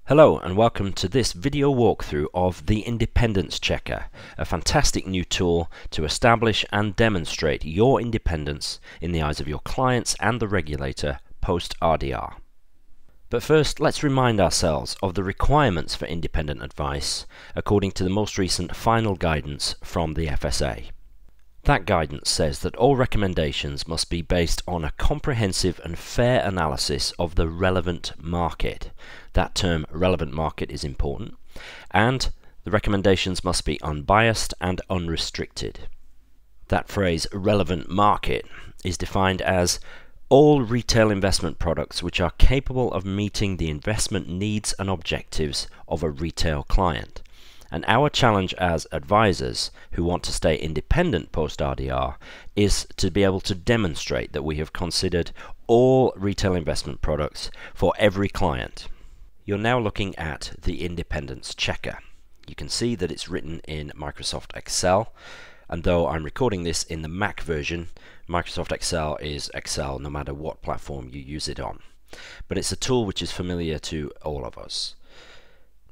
Hello and welcome to this video walkthrough of the Independence Checker, a fantastic new tool to establish and demonstrate your independence in the eyes of your clients and the regulator post-RDR. But first, let's remind ourselves of the requirements for independent advice according to the most recent final guidance from the FSA. That guidance says that all recommendations must be based on a comprehensive and fair analysis of the relevant market. That term relevant market is important, and the recommendations must be unbiased and unrestricted. That phrase relevant market is defined as all retail investment products which are capable of meeting the investment needs and objectives of a retail client. And our challenge as advisors who want to stay independent post-RDR is to be able to demonstrate that we have considered all retail investment products for every client. You're now looking at the Independence Checker. You can see that it's written in Microsoft Excel, and though I'm recording this in the Mac version, Microsoft Excel is Excel no matter what platform you use it on. But it's a tool which is familiar to all of us.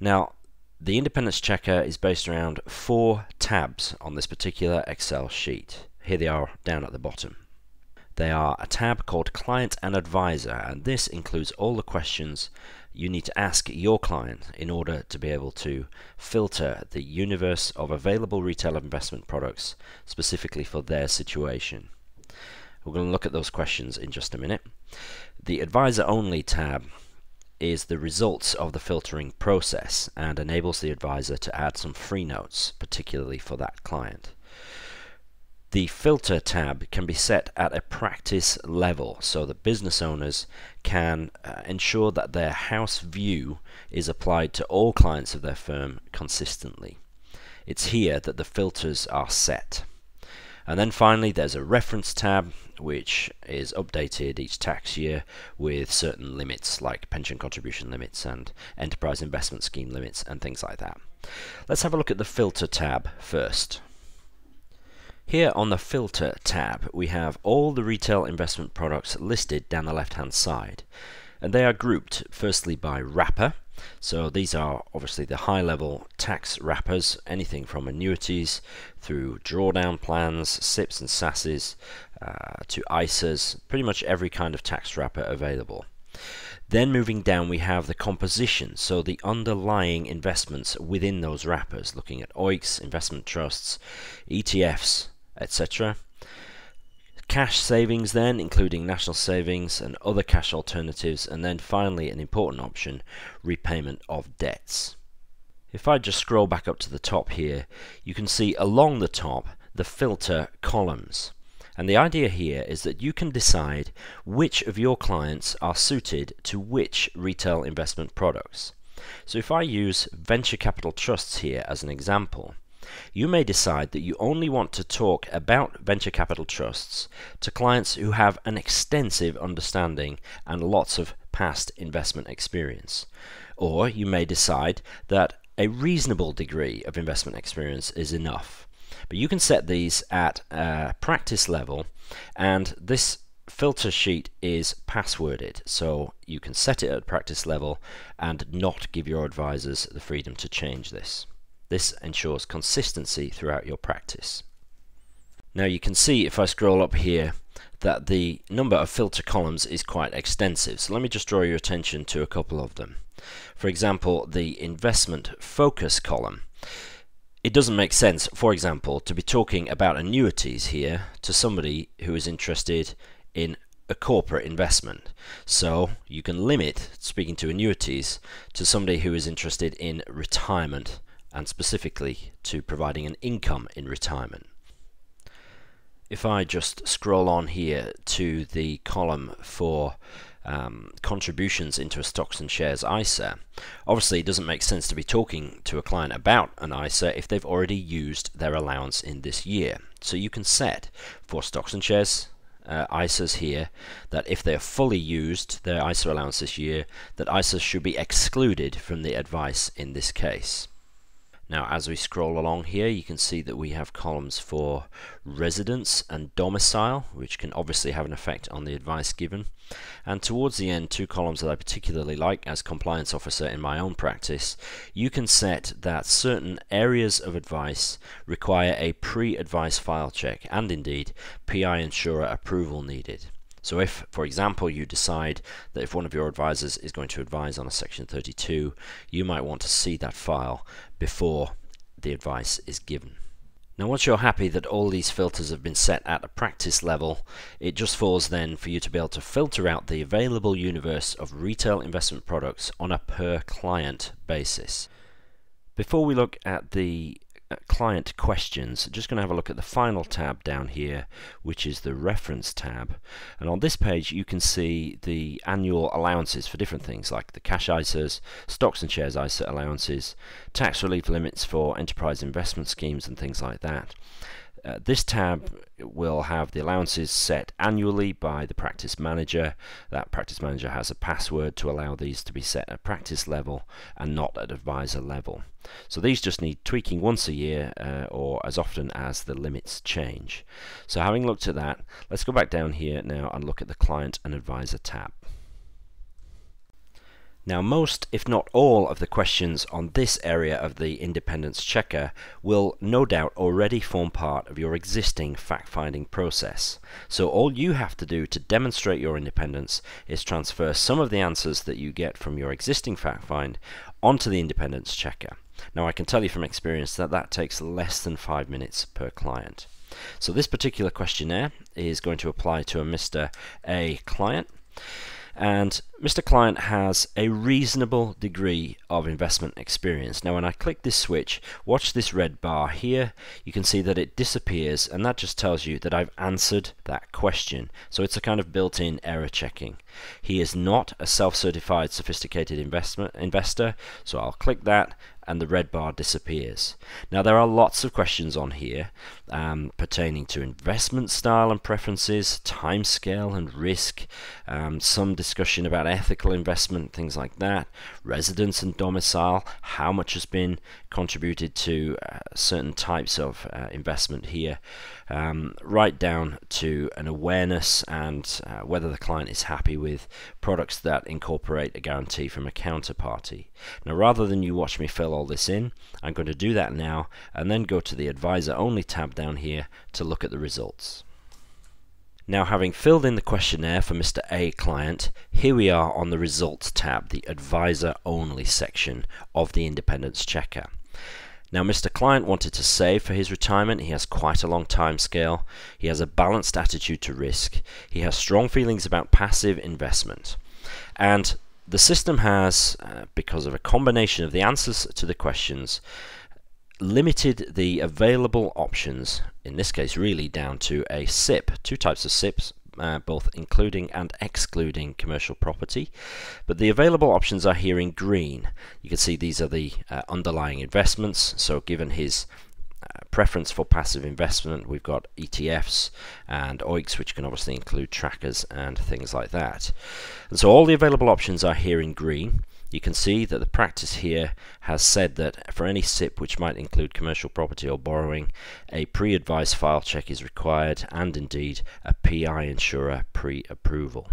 Now, the Independence Checker is based around 4 tabs on this particular Excel sheet. Here they are down at the bottom. They are a tab called Client and Advisor, and this includes all the questions you need to ask your client in order to be able to filter the universe of available retail investment products specifically for their situation. We're going to look at those questions in just a minute. The Advisor Only tab is the results of the filtering process and enables the advisor to add some free notes, particularly for that client. The Filter tab can be set at a practice level so that business owners can ensure that their house view is applied to all clients of their firm consistently. It's here that the filters are set. And then finally there's a Reference tab which is updated each tax year with certain limits like pension contribution limits and enterprise investment scheme limits and things like that. Let's have a look at the Filter tab first. Here on the Filter tab we have all the retail investment products listed down the left hand side, and they are grouped firstly by wrapper. So these are obviously the high-level tax wrappers, anything from annuities through drawdown plans, SIPs and SASs, to ISAs, pretty much every kind of tax wrapper available. Then moving down we have the composition, so the underlying investments within those wrappers, looking at OICs, investment trusts, ETFs, etc. Cash savings then, including national savings and other cash alternatives, and then finally an important option, repayment of debts. If I just scroll back up to the top here, you can see along the top the filter columns. And the idea here is that you can decide which of your clients are suited to which retail investment products. So if I use venture capital trusts here as an example, you may decide that you only want to talk about venture capital trusts to clients who have an extensive understanding and lots of past investment experience. Or you may decide that a reasonable degree of investment experience is enough. But you can set these at practice level, and this filter sheet is passworded, so you can set it at practice level and not give your advisors the freedom to change this. This ensures consistency throughout your practice. Now you can see if I scroll up here that the number of filter columns is quite extensive, so let me just draw your attention to a couple of them. For example, the investment focus column. It doesn't make sense, for example, to be talking about annuities here to somebody who is interested in a corporate investment. So you can limit speaking to annuities to somebody who is interested in retirement, and specifically to providing an income in retirement. If I just scroll on here to the column for contributions into a stocks and shares ISA, obviously it doesn't make sense to be talking to a client about an ISA if they've already used their allowance in this year. So you can set for stocks and shares ISAs here that if they are fully used their ISA allowance this year, that ISAs should be excluded from the advice in this case. Now, as we scroll along here, you can see that we have columns for residence and domicile, which can obviously have an effect on the advice given. And towards the end, two columns that I particularly like as compliance officer in my own practice. You can set that certain areas of advice require a pre-advice file check, and indeed PI insurer approval needed. So if, for example, you decide that if one of your advisors is going to advise on a Section 32, you might want to see that file before the advice is given. Now, once you're happy that all these filters have been set at a practice level, it just falls then for you to be able to filter out the available universe of retail investment products on a per client basis. Before we look at the client questions, just going to have a look at the final tab down here, which is the reference tab. And on this page you can see the annual allowances for different things like the cash ISAs, stocks and shares ISA allowances, tax relief limits for enterprise investment schemes and things like that. This tab will have the allowances set annually by the practice manager. That practice manager has a password to allow these to be set at practice level and not at advisor level. So these just need tweaking once a year or as often as the limits change. So having looked at that, let's go back down here now and look at the client and advisor tab. Now, most, if not all, of the questions on this area of the independence checker will no doubt already form part of your existing fact-finding process. So all you have to do to demonstrate your independence is transfer some of the answers that you get from your existing fact-find onto the independence checker. Now, I can tell you from experience that that takes less than 5 minutes per client. So this particular questionnaire is going to apply to a Mr. A client. And Mr. Client has a reasonable degree of investment experience. Now, when I click this switch, watch this red bar here. You can see that it disappears, and that just tells you that I've answered that question. So it's a kind of built-in error checking. He is not a self-certified sophisticated investor, so I'll click that and the red bar disappears. Now, there are lots of questions on here pertaining to investment style and preferences, time scale and risk, some discussion about ethical investment, things like that, residence and domicile, how much has been contributed to certain types of investment here, right down to an awareness and whether the client is happy with products that incorporate a guarantee from a counterparty. Now, rather than you watch me fill all this in, I'm going to do that now and then go to the advisor only tab down here to look at the results. Now, having filled in the questionnaire for Mr. A client, here we are on the results tab, the advisor only section of the independence checker. Now, Mr. Client wanted to save for his retirement. He has quite a long time scale. He has a balanced attitude to risk. He has strong feelings about passive investment. And the system has, because of a combination of the answers to the questions, limited the available options, in this case really down to a SIP, two types of SIPs, both including and excluding commercial property. But the available options are here in green. You can see these are the underlying investments. So given his preference for passive investment, we've got ETFs and OICs, which can obviously include trackers and things like that. And so all the available options are here in green. You can see that the practice here has said that for any SIP which might include commercial property or borrowing, a pre-advice file check is required, and indeed a PI insurer pre-approval.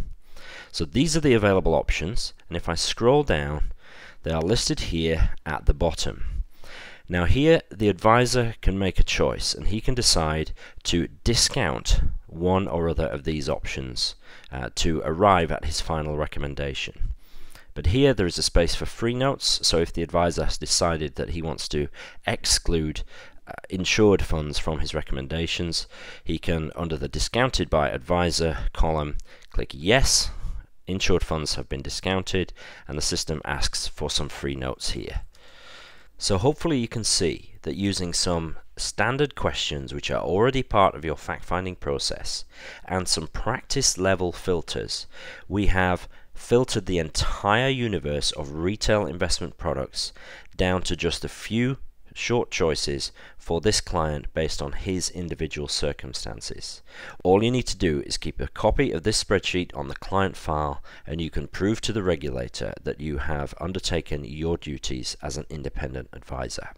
So these are the available options, and if I scroll down, they are listed here at the bottom. Now here the advisor can make a choice, and he can decide to discount one or other of these options to arrive at his final recommendation. But here there is a space for free notes, so if the advisor has decided that he wants to exclude insured funds from his recommendations, he can, under the discounted by advisor column, click yes, insured funds have been discounted, and the system asks for some free notes here. So hopefully you can see that using some standard questions which are already part of your fact-finding process and some practice level filters, we have filtered the entire universe of retail investment products down to just a few short choices for this client based on his individual circumstances. All you need to do is keep a copy of this spreadsheet on the client file, and you can prove to the regulator that you have undertaken your duties as an independent advisor.